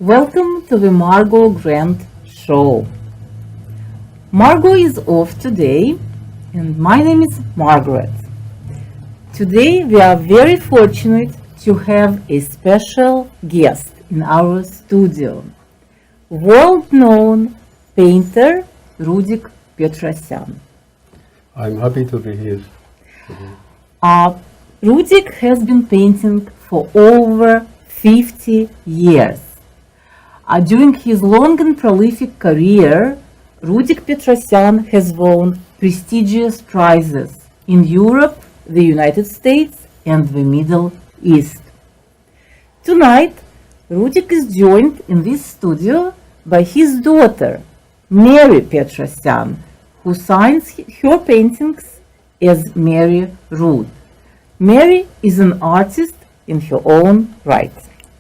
Welcome to the Margo Show. Margo is off today, and my name is Margaret. Today we are very fortunate to have a special guest in our studio, world-known painter Rudik Petrosyan. I'm happy to be here. Rudik has been painting for over 50 years. During his long and prolific career, Rudik Petrosyan has won prestigious prizes in Europe, the United States, and the Middle East. Tonight, Rudik is joined in this studio by his daughter, Mary Petrosyan, who signs her paintings as Mary Rud. Mary is an artist in her own right.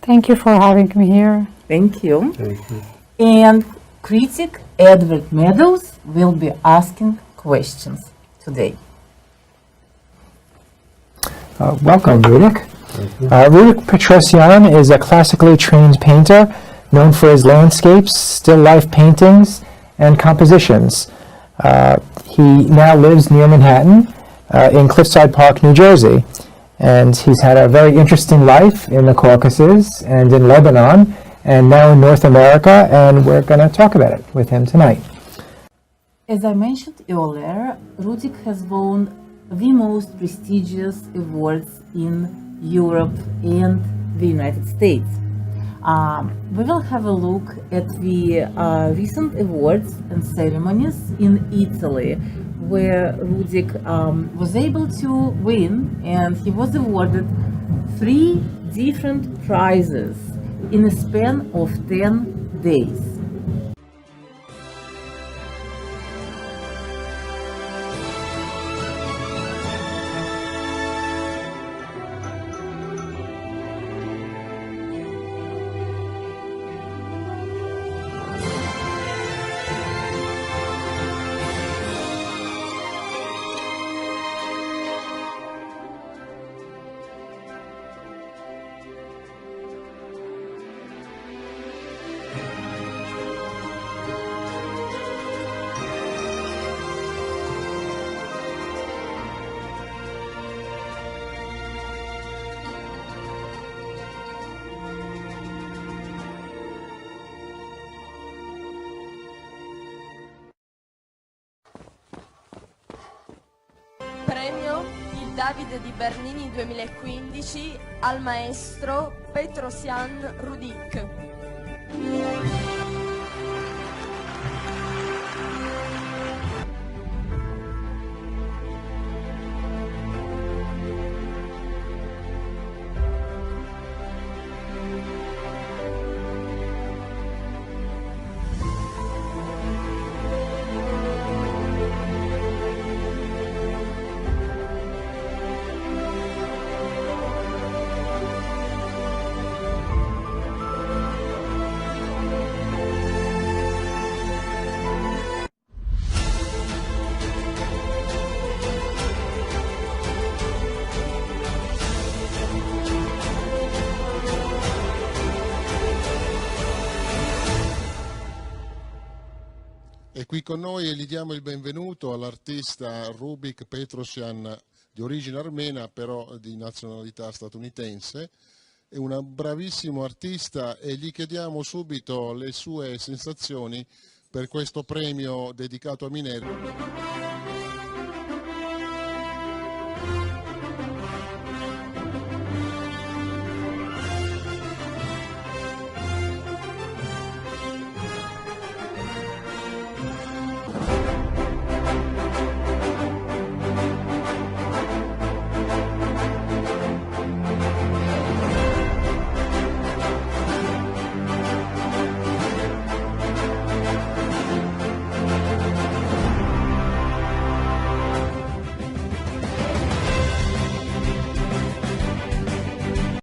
Thank you for having me here. Thank you. Thank you. And critic Edward Meadows will be asking questions today. Welcome, Rudik. Rudik Petrosyan is a classically trained painter known for his landscapes, still life paintings, and compositions. He now lives near Manhattan in Cliffside Park, New Jersey. And he's had a very interesting life in the Caucasus and in Lebanon, and now in North America, and we're going to talk about it with him tonight. As I mentioned earlier, Rudik has won the most prestigious awards in Europe and the United States. We will have a look at the recent awards and ceremonies in Italy, where Rudik was able to win, and he was awarded 3 different prizes in a span of 10 days. Premio il Davide di Bernini 2015 al maestro Petrosyan Rudik. È qui con noi e gli diamo il benvenuto all'artista Rudik Petrosyan, di origine armena però di nazionalità statunitense. È un bravissimo artista e gli chiediamo subito le sue sensazioni per questo premio dedicato a Minerva.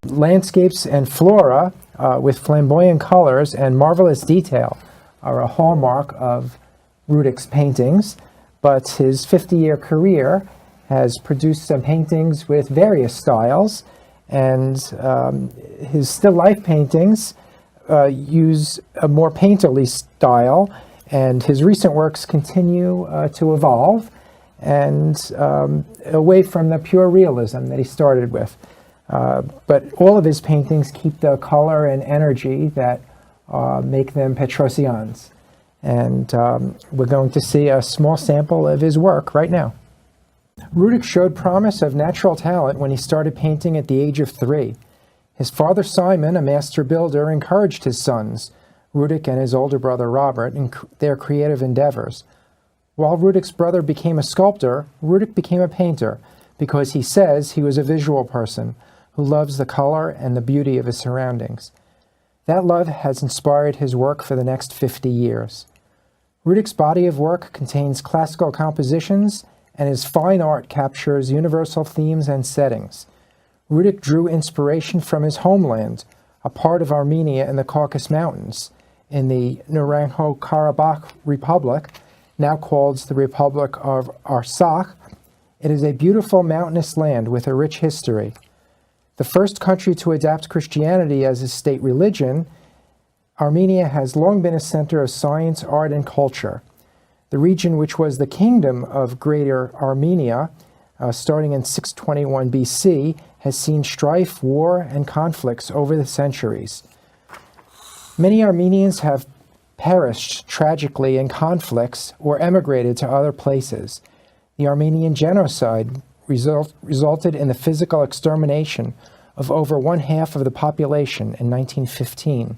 Landscapes and flora with flamboyant colors and marvelous detail are a hallmark of Rudik's paintings, but his 50-year career has produced some paintings with various styles, and his still life paintings use a more painterly style, and his recent works continue to evolve and away from the pure realism that he started with. But all of his paintings keep the color and energy that make them Petrosyans. And we're going to see a small sample of his work right now. Rudik showed promise of natural talent when he started painting at the age of 3. His father Simon, a master builder, encouraged his sons, Rudik and his older brother Robert, in their creative endeavors. While Rudik's brother became a sculptor, Rudik became a painter because he says he was a visual person who loves the color and the beauty of his surroundings. That love has inspired his work for the next 50 years. Rudik's body of work contains classical compositions, and his fine art captures universal themes and settings. Rudik drew inspiration from his homeland, a part of Armenia in the Caucasus Mountains, in the Nagorno-Karabakh Republic, now called the Republic of Artsakh. It is a beautiful mountainous land with a rich history. The first country to adopt Christianity as its state religion, Armenia has long been a center of science, art, and culture. The region, which was the kingdom of Greater Armenia, starting in 621 BC, has seen strife, war, and conflicts over the centuries. Many Armenians have perished tragically in conflicts or emigrated to other places. The Armenian genocide resulted in the physical extermination of over 1/2 of the population in 1915.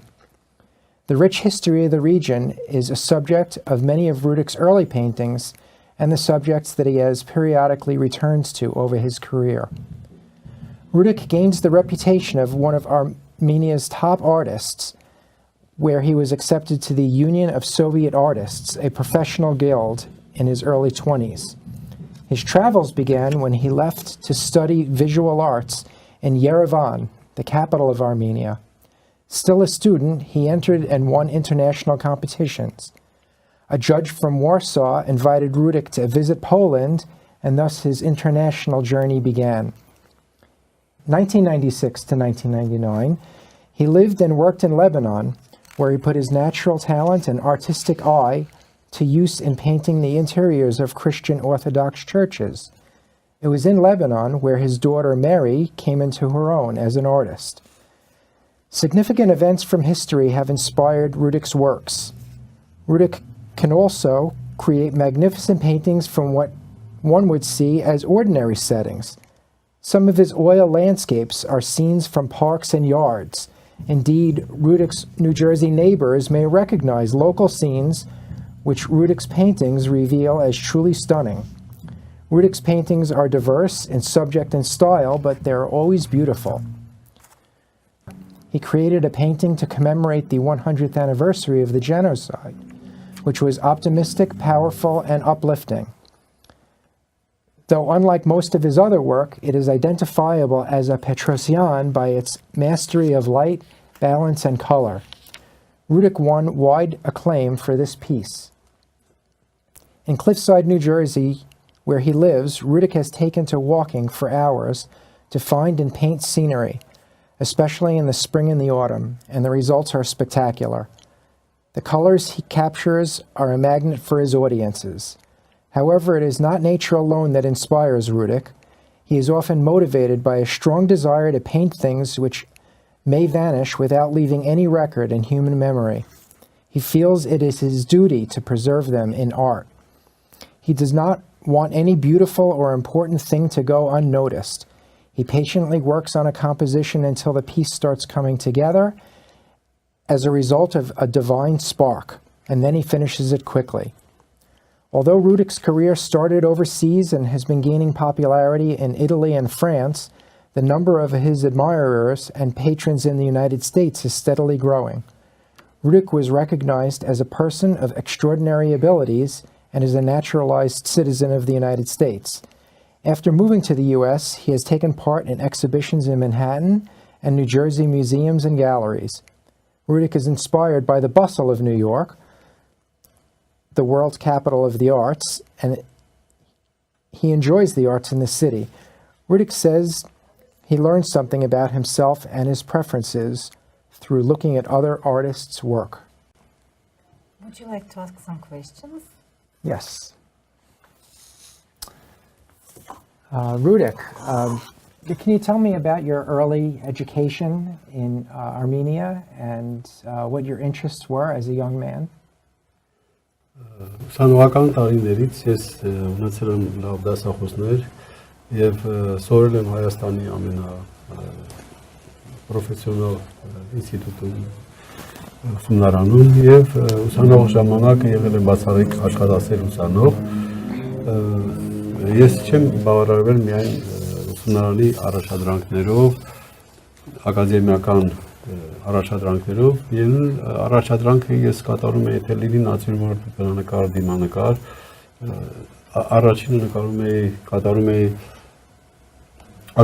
The rich history of the region is a subject of many of Rudik's early paintings and the subjects that he has periodically returned to over his career. Rudik gains the reputation of one of Armenia's top artists, where he was accepted to the Union of Soviet Artists, a professional guild, in his early 20s. His travels began when he left to study visual arts in Yerevan, the capital of Armenia. Still a student, he entered and won international competitions. A judge from Warsaw invited Rudik to visit Poland, and thus his international journey began. 1996 to 1999, he lived and worked in Lebanon, where he put his natural talent and artistic eye to use in painting the interiors of Christian Orthodox churches. It was in Lebanon where his daughter Mary came into her own as an artist. Significant events from history have inspired Rudik's works. Rudik can also create magnificent paintings from what one would see as ordinary settings. Some of his oil landscapes are scenes from parks and yards. Indeed, Rudik's New Jersey neighbors may recognize local scenes which Rudik's paintings reveal as truly stunning. Rudik's paintings are diverse in subject and style, but they're always beautiful. He created a painting to commemorate the 100th anniversary of the genocide, which was optimistic, powerful, and uplifting. Though unlike most of his other work, it is identifiable as a Petrosyan by its mastery of light, balance, and color. Rudik won wide acclaim for this piece. In Cliffside, New Jersey, where he lives, Rudik has taken to walking for hours to find and paint scenery, especially in the spring and the autumn, and the results are spectacular. The colors he captures are a magnet for his audiences. However, it is not nature alone that inspires Rudik. He is often motivated by a strong desire to paint things which may vanish without leaving any record in human memory. He feels it is his duty to preserve them in art. He does not want any beautiful or important thing to go unnoticed. He patiently works on a composition until the piece starts coming together as a result of a divine spark, and then he finishes it quickly. Although Rudik's career started overseas and has been gaining popularity in Italy and France, the number of his admirers and patrons in the United States is steadily growing. Rudik was recognized as a person of extraordinary abilities and is a naturalized citizen of the United States. After moving to the U.S., he has taken part in exhibitions in Manhattan and New Jersey museums and galleries. Rudik is inspired by the bustle of New York, the world's capital of the arts, and he enjoys the arts in the city. Rudik says he learned something about himself and his preferences through looking at other artists' work. Would you like to ask some questions? Yes. Rudik, can you tell me about your early education in Armenia and what your interests were as a young man? Ուսանողական տարիներից ես ունեցել եմ լավ դասախոսներ եւ սովորել եմ Հայաստանի ամենապրոֆեսիոնալ ինստիտուտում ուսումնարանում եւ ուսանող ժամանակը եղել եմ բացառիկ աշխատասեր ուսանող ես չեմ բավարարվել միայն ուսումնարանի առաջադրանքներով ակադեմիական առաջադրանքներով եւ առաջադրանքը ես կատարում եի թե լինի նացիոնալ նկար դիմանկար առաջինը կատարում էի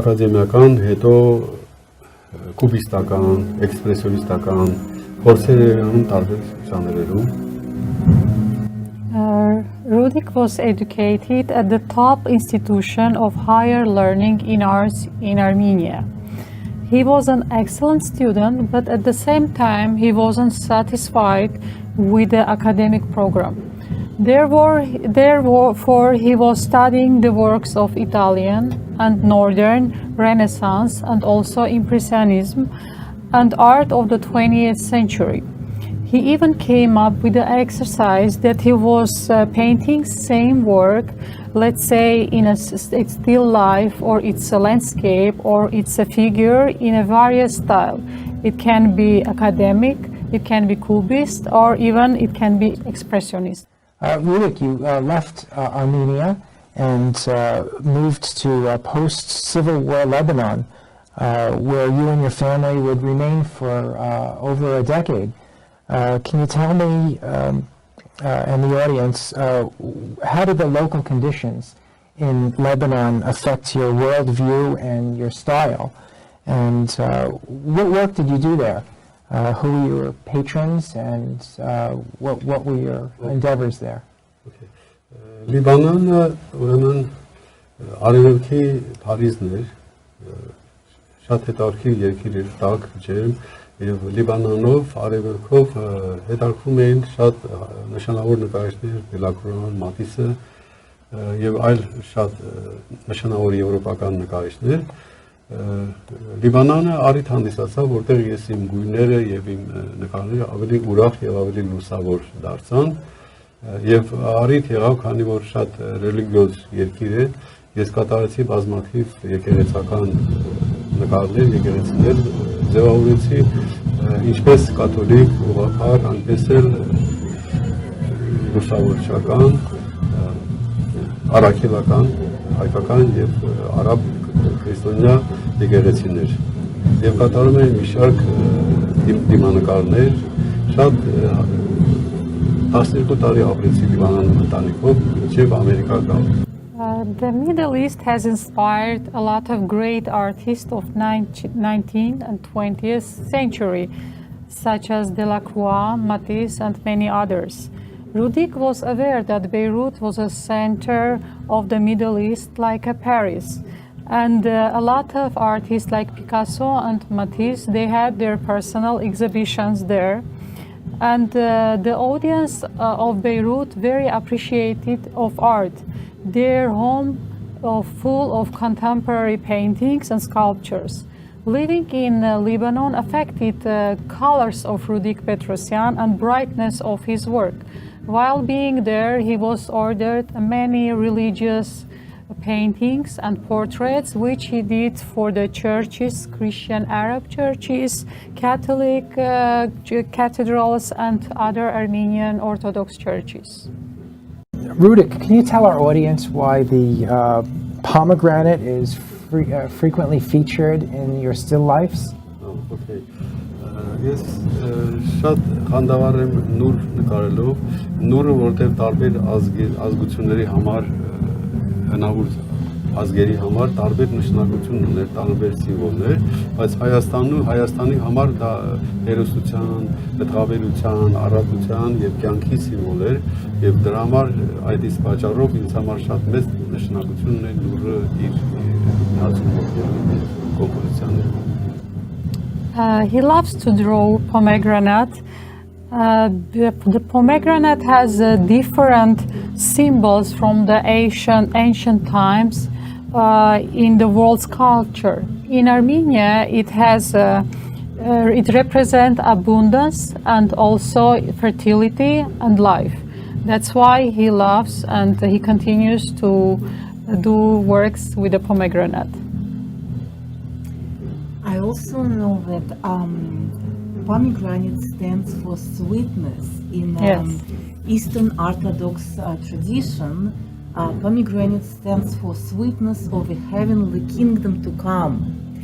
ակադեմիական հետո կուբիստական էքսպրեսիոնիստական փորձեր անում տարբեր ժանրերում Rudik was educated at the top institution of higher learning in arts in Armenia. He was an excellent student, but at the same time, he wasn't satisfied with the academic program. Therefore, he was studying the works of Italian and Northern Renaissance and also Impressionism and art of the 20th century. He even came up with the exercise that he was painting same work, let's say in a still life or it's a landscape or it's a figure in a various style. It can be academic, it can be cubist, or even it can be expressionist. Rudik, you left Armenia and moved to post-Civil War Lebanon, where you and your family would remain for over a decade. Can you tell me and the audience, how did the local conditions in Lebanon affect your worldview and your style? And what work did you do there? Who were your patrons and what were your endeavors there? Լիբանանը ուրեմն արևելքի Փարիզն էր, շատ հետաքրքիր երկիր էր, տաք, ջերմ, եւ Լիբանանով արևելքով հետաքրքրում էին շատ նշանավոր նկարիչներ, Դելակրոան, Մատիսը եւ այլ շատ նշանավոր եվրոպական նկարիչներ։ Լիբանանը արիթ հանդիսացավ, որտեղ ես իմ գույները եւ իմ նկարները ավելի ուրախ եւ ավելի լուսավոր դարձան եւ արիթ եղավ, քանի որ շատ ռելիգիոզ երկիր է, ես կատարեցի բազմաթիվ եկեղեցական նկարներ, եկեղեցիներ ձևավորեցի ինչպես կաթոլիկ, ուղղափառ, այնպես էլ լուսավորչական, առաքելական, հայկական եւ արաբ քրիստոնյա եկեղեցիներ եւ կատարում էին մի շարք դիմանկարներ շատ 12 տարի ապրեցի Լիբանանում ընտանիքով եւ Ամերիկա գալ The Middle East has inspired a lot of great artists of 19th and 20th century, such as Delacroix, Matisse, and many others. Rudik was aware that Beirut was a center of the Middle East like a Paris. And a lot of artists like Picasso and Matisse, they had their personal exhibitions there. And the audience of Beirut very appreciated of art. Their home full of contemporary paintings and sculptures. Living in Lebanon affected the colors of Rudik Petrosyan and brightness of his work. While being there, he was ordered many religious paintings and portraits, which he did for the churches, Christian Arab churches, Catholic cathedrals, and other Armenian Orthodox churches. Rudik, can you tell our audience why the pomegranate is frequently featured in your still lifes? Okay. Ես շատ խանդավառ եմ նուր նկարելով, նուրը որտեղ տարբեր ազգությունների համար հնարավոր ազգերի համար տարբեր նշանակություն ուներ, տարբեր սիմվոլներ, բայց Հայաստանի համար դա հերոսության, տղավերության, առատության եւ կյանքի սիմվոլ էր եւ դրա համար այդ իսկ պատճառով ինձ համար շատ մեծ նշանակություն ուներ նուրը իր նացիոնալ կոմպոզիցիաներում։ He loves to draw pomegranate. The pomegranate has different symbols from the ancient times in the world's culture. In Armenia, it represents abundance and also fertility and life. That's why he loves and he continues to do works with the pomegranate. I also know that pomegranate stands for sweetness. In Yes. Eastern Orthodox tradition, pomegranate stands for sweetness of a heavenly kingdom to come.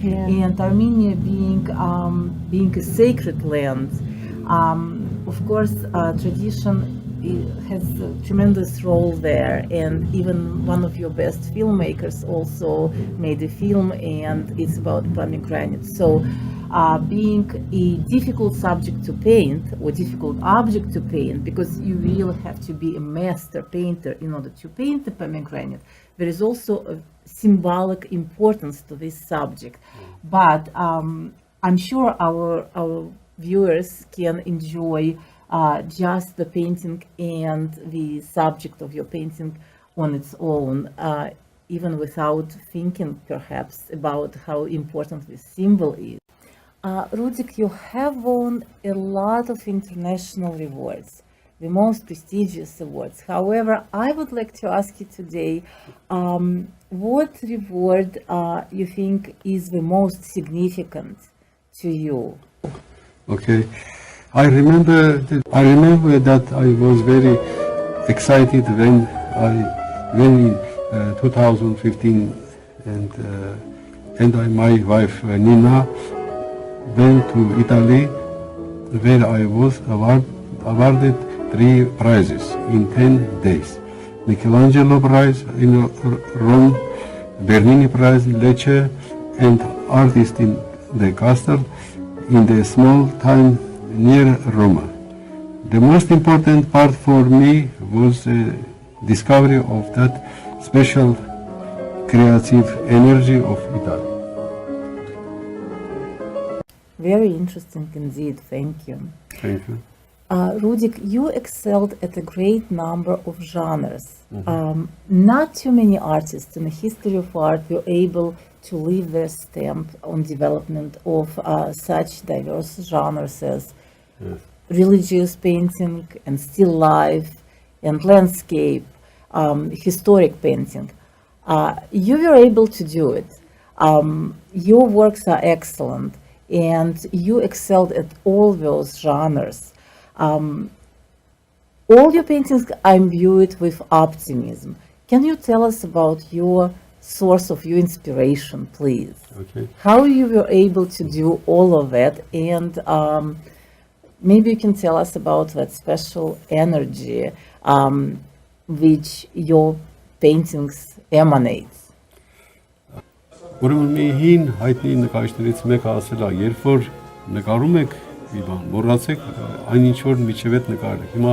Yeah. And Armenia being a sacred land, of course, tradition has a tremendous role there. And even one of your best filmmakers also made a film, and it's about pomegranate. So, being a difficult subject to paint or difficult object to paint, because you really have to be a master painter in order to paint the pomegranate, there is also a symbolic importance to this subject. But I'm sure our viewers can enjoy just the painting and the subject of your painting on its own, even without thinking perhaps about how important this symbol is. Rudik, you have won a lot of international awards, the most prestigious awards. However, I would like to ask you today, what reward you think is the most significant to you? Okay, I remember that I was very excited when in 2015 and my wife Nina went to Italy, where I was awarded 3 prizes in 10 days. Michelangelo Prize in Rome, Bernini Prize in Lecce, and Artist in the Castle in the small town near Roma. The most important part for me was the discovery of that special creative energy of Italy. Very interesting indeed, thank you. Thank you. Rudik, you excelled at a great number of genres. Not too many artists in the history of art were able to leave their stamp on development of such diverse genres as religious painting and still life and landscape, historic painting. You were able to do it. Your works are excellent, and you excelled at all those genres. All your paintings are imbued with optimism. Can you tell us about your source of your inspiration, please? Okay. How you were able to do all of that, and maybe you can tell us about that special energy which your paintings emanate. Ուրեմն մի հին հայտնի նկարիչներից մեկը ասել է, երբ որ նկարում եք մի բան, մոռացեք այն ինչ որ միջև այդ նկարել եք։ Հիմա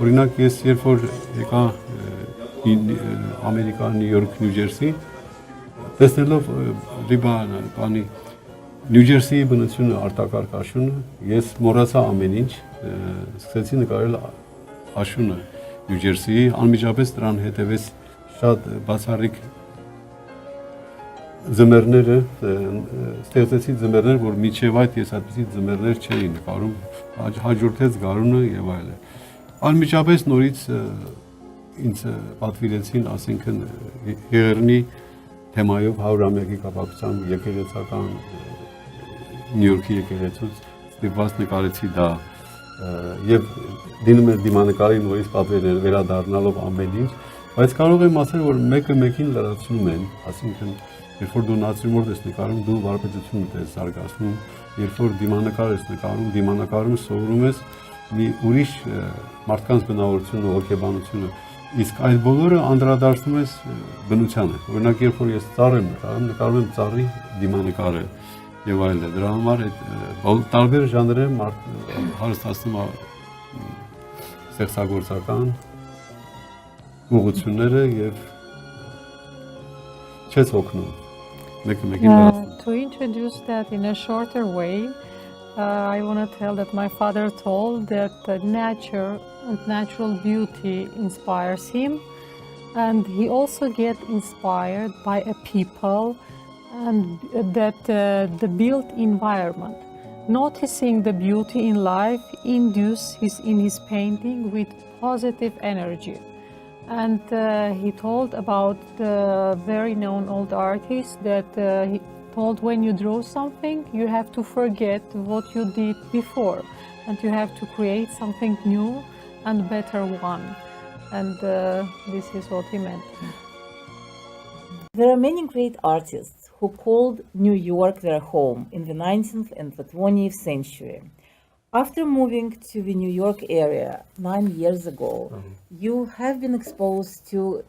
օրինակ ես երբ որ եկա Ամերիկա, Նյու Յորք, Նյու Ջերսի, տեսնելով բանի Նյու Ջերսիի բնությունը, արտակարգ աշունը, ես մոռացա ամեն ինչ, սկսեցի նկարել աշունը Նյու Ջերսիի, անմիջապես դրան հետևեց շատ բացառիկ ձմեռները, ստեղծեցի ձմեռներ, որ միջև այդ ես այդպիսի ձմեռներ չէի նկարում, հաջորդեց գարունը եւ այլն։ Անմիջապես նորից ինձ պատվիրեցին, ասենքն Եղեռնի թեմայով 100-ամյակի կապակցությամբ եկեղեցական Նյու Յորքի եկեղեցուց ստիպված նկարեցի դա եւ դինում էր դիմանկարին, որից պատվեր վերադառնալով ամեն ինչ, բայց կարող եմ ասել, որ մեկը մեկին լրացնում են, ասենքն երբ որ դու նատյուրմորտ ես նկարում, դու վարպետությունդ ես զարգացնում, երբ որ դիմանկար ես նկարում, դիմանկարում սովորում ես մի ուրիշ մարդկանց բնավորությունը, հոգեբանությունը, իսկ այդ բոլորը անդրադարձնում ես բնությանը։ Օրինակ, երբ որ ես ծառ եմ նկարում եմ ծառի դիմանկարը եւ այլն։ Դրա համար այդ տարբեր ժանրերը հարստացնում է ստեղծագործական ուղղությունները եւ չես օգնում։ To introduce that in a shorter way, I want to tell that my father told that nature and natural beauty inspires him, and he also get inspired by a people and the built environment. Noticing the beauty in life induces in his painting with positive energy. And he told about the very known old artist that he told when you draw something, you have to forget what you did before, and you have to create something new and better one. And this is what he meant. There are many great artists who called New York their home in the 19th and the 20th century. After moving to the New York area 9 years ago, you have been exposed to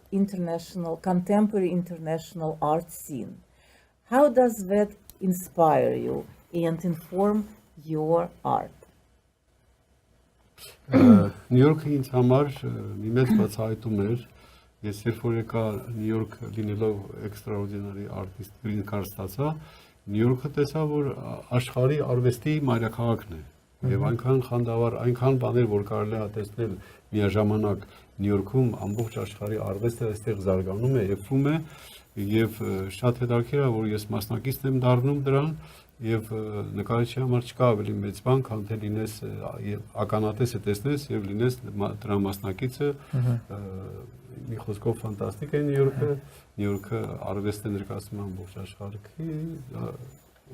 contemporary international art scene. How does that inspire you and inform your art? Նյու Յորքը ինձ համար մի մեծ բացահայտում էր։ Ես երբ որ եկա Նյու Յորք լինելով էքստրաորդինարի արտիստ գրին քարտ ստացա, Նյու Յորքը տեսա, որ աշխարհի արվեստի մայրաքաղաքն է։ Եվ այնքան խանդավառ, այնքան բաներ, որ կարելի է տեսնել միաժամանակ Նյու Յորքում, ամբողջ աշխարհի արվեստը այստեղ զարգանում է, եփվում է, եւ շատ հետաքրքիր է, որ ես մասնակիցն եմ դառնում դրան, եւ նկարիչի համար չկա ավելի մեծ բան, քան թե լինես ականատեսը տեսնես եւ լինես դրա մասնակիցը։ Մի խոսքով ֆանտաստիկ է Նյու Յորքը արվեստը ներկայացնում ամբողջ աշխարհի,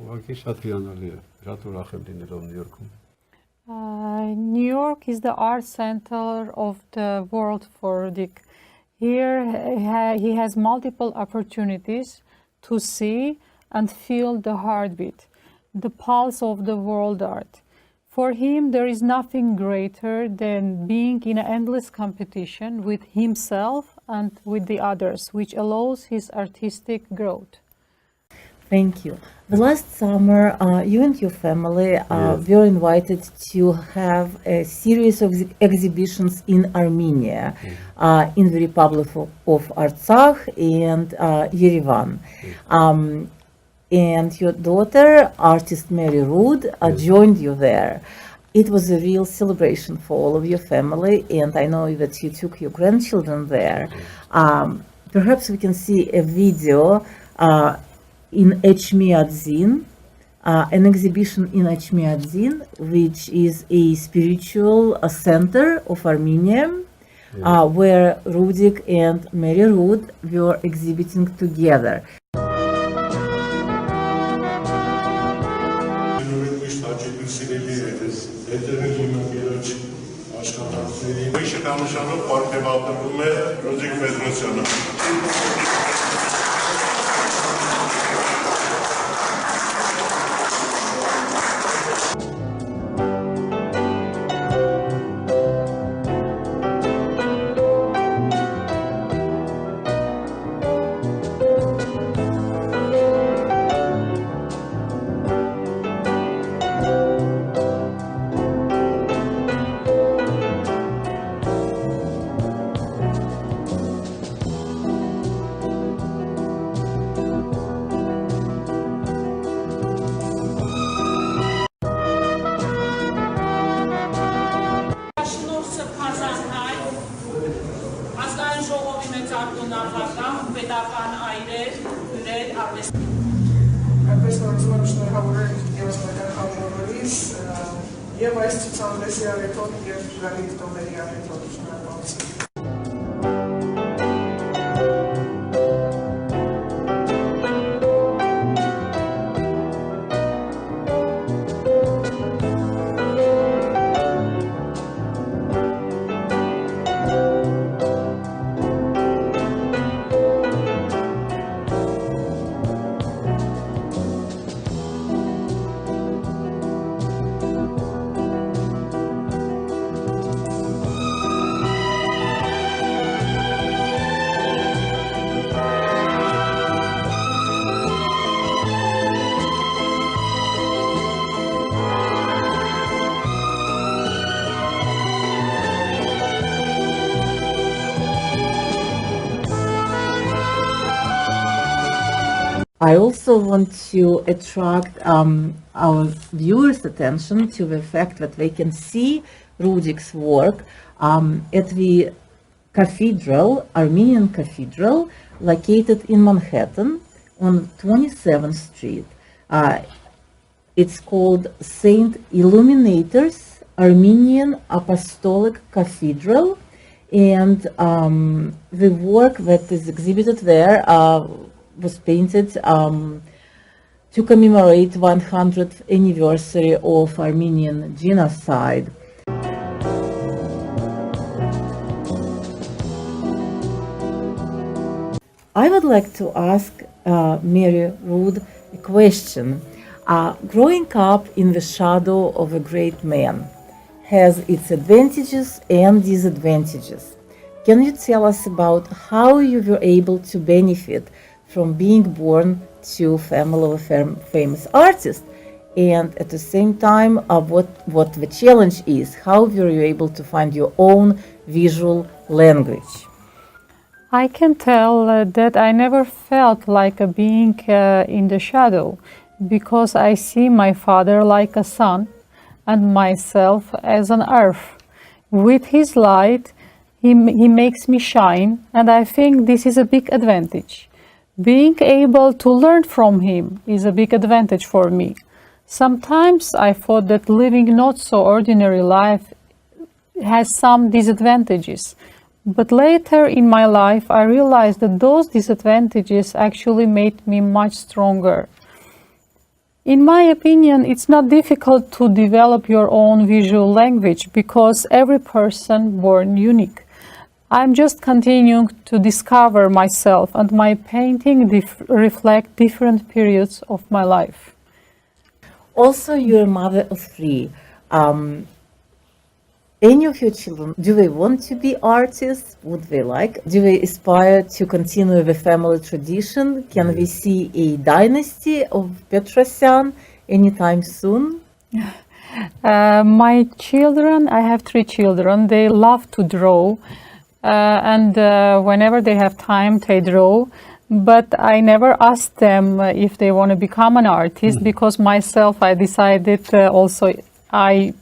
ուղղակի շատ հիանալի է, շատ ուրախ եմ լինելով Նյու Յորքում։ New York is the art center of the world for Rudik. Here he has multiple opportunities to see and feel the heartbeat, the pulse of the world art. For him, there is nothing greater than being in an endless competition with himself and with the others, which allows his artistic growth. Thank you. The last summer, you and your family were invited to have a series of exhibitions in Armenia, in the Republic of Artsakh and Yerevan. And your daughter, artist Mary Rud, joined you there. It was a real celebration for all of your family, and I know that you took your grandchildren there. Perhaps we can see a video in Echmiadzin, an exhibition in Echmiadzin, which is a spiritual center of Armenia, where Rudik and Mary Rud were exhibiting together. Rudik Petrosyan. Այնպես որ ուզում եմ շնորհավորել գեղեցկական համառորից եւ այս ցուցահանդեսի առիթով եւ Գալիտ Տոմերի առիթով շնորհավորություն։ I also want to attract our viewers' attention to the fact that they can see Rudik's work at the cathedral, Armenian cathedral, located in Manhattan on 27th Street. It's called Saint Illuminators Armenian Apostolic Cathedral, and the work that is exhibited there was painted to commemorate 100th anniversary of Armenian genocide. I would like to ask Mary Rud a question. Growing up in the shadow of a great man has its advantages and disadvantages. Can you tell us about how you were able to benefit from being born to a family of a famous artist, and at the same time what the challenge is? How were you able to find your own visual language? I can tell that I never felt like a being in the shadow, because I see my father like a sun and myself as an earth. With his light, he makes me shine, and I think this is a big advantage. Being able to learn from him is a big advantage for me. Sometimes I thought that living not so ordinary life has some disadvantages. But later in my life, I realized that those disadvantages actually made me much stronger. In my opinion, it's not difficult to develop your own visual language because every person born unique. I'm just continuing to discover myself, and my painting reflect different periods of my life. Also, you're a mother of three. Any of your children, do they want to be artists? Would they like? Do they aspire to continue the family tradition? Can we see a dynasty of Petrosyan anytime soon? My children, I have 3 children, they love to draw, and whenever they have time, they draw. But I never asked them if they want to become an artist, because myself, I decided also I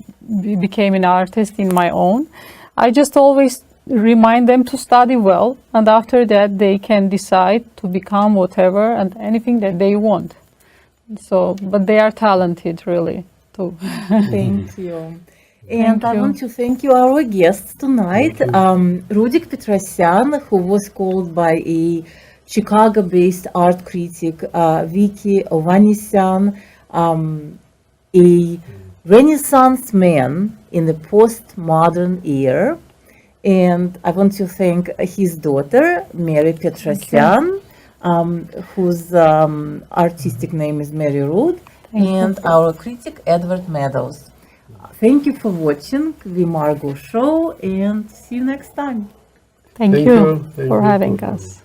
became an artist in my own. I just always remind them to study well, and after that they can decide to become whatever and anything that they want. So, but they are talented, really, too. Thank you. And I want to thank you, our guests tonight, Rudik Petrosyan, who was called by a Chicago-based art critic, Vicky Ovanesyan, a Renaissance man in the postmodern era. And I want to thank his daughter, Mary Petrosyan, whose artistic name is Mary Rud, and our critic, Edward Meadows. Thank you for watching the Margo Show, and see you next time. Thank you for having us.